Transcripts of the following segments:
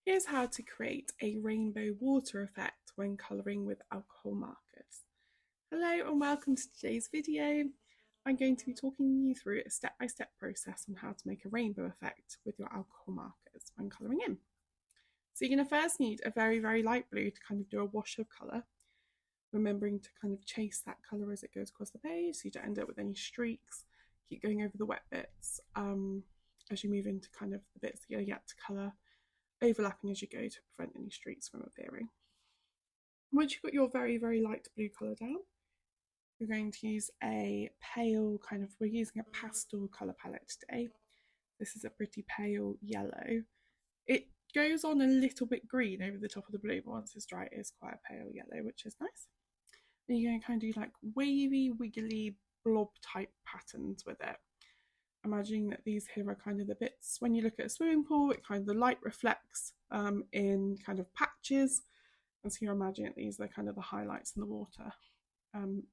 Here's how to create a rainbow water effect when colouring with alcohol markers. Hello and welcome to today's video. I'm going to be talking you through a step-by-step process on how to make a rainbow effect with your alcohol markers when colouring in. So you're going to first need a very light blue to kind of do a wash of colour, remembering to kind of chase that colour as it goes across the page so you don't end up with any streaks. Keep going over the wet bits as you move into kind of the bits that you're yet to colour, overlapping as you go to prevent any streaks from appearing. Once you've got your very light blue colour down, you're going to use a pale we're using a pastel colour palette today. This is a pretty pale yellow. It goes on a little bit green over the top of the blue, but once it's dry it is quite a pale yellow, which is nice. And you're going to kind of do like wavy, wiggly, blob type patterns with it. Imagining that these here are kind of the bits, when you look at a swimming pool, it kind of the light reflects in kind of patches. And so you're imagining that these are kind of the highlights in the water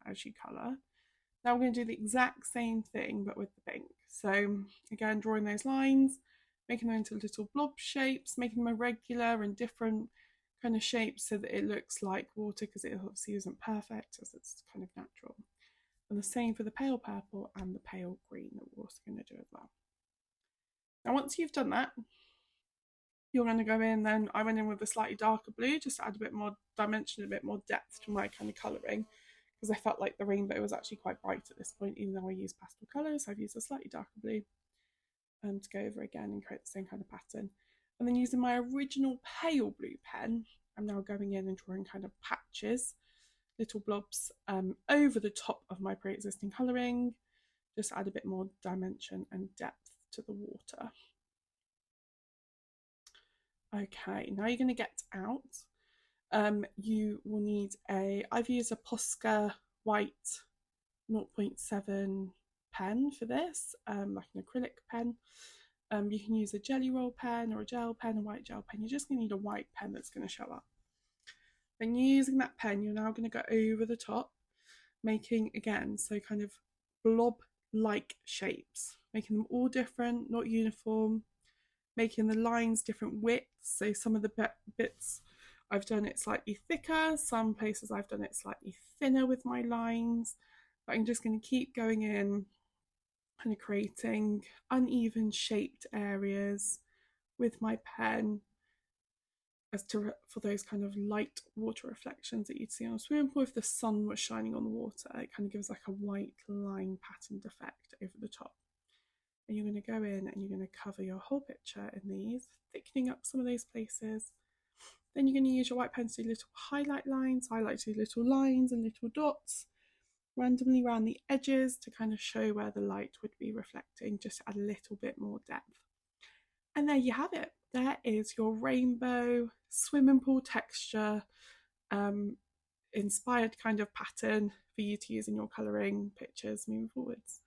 as you colour. Now we're going to do the exact same thing but with the pink. So again, drawing those lines, making them into little blob shapes, making them irregular and different kind of shapes so that it looks like water, because it obviously isn't perfect as it's kind of natural. And the same for the pale purple and the pale green that we're also going to do as well. Now once you've done that, you're going to go in, then I went in with a slightly darker blue just to add a bit more dimension, a bit more depth to my kind of colouring, because I felt like the rainbow was actually quite bright at this point, even though I used pastel colours. So I've used a slightly darker blue to go over again and create the same kind of pattern. And then using my original pale blue pen, I'm now going in and drawing kind of patches, little blobs over the top of my pre-existing colouring, just add a bit more dimension and depth to the water. Okay, now you're going to get out. You will need I've used a Posca white 0.7 pen for this, like an acrylic pen. You can use a jelly roll pen or a gel pen, a white gel pen. You're just going to need a white pen that's going to show up. Then using that pen, you're now going to go over the top, making, again, so kind of blob-like shapes, making them all different, not uniform, making the lines different widths. So some of the bits I've done it slightly thicker, some places I've done it slightly thinner with my lines, but I'm just going to keep going in, kind of creating uneven shaped areas with my pen for those kind of light water reflections that you'd see on a swimming pool if the sun was shining on the water. It kind of gives like a white line patterned effect over the top. And you're going to go in and you're going to cover your whole picture in these, thickening up some of those places. Then you're going to use your white pen to do little highlight lines, little lines and little dots randomly around the edges to kind of show where the light would be reflecting, just to add a little bit more depth. And there you have it. There is your rainbow swimming pool texture inspired kind of pattern for you to use in your colouring pictures moving forwards.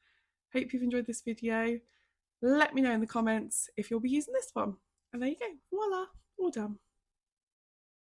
Hope you've enjoyed this video. Let me know in the comments if you'll be using this one. And there you go, voila, all done.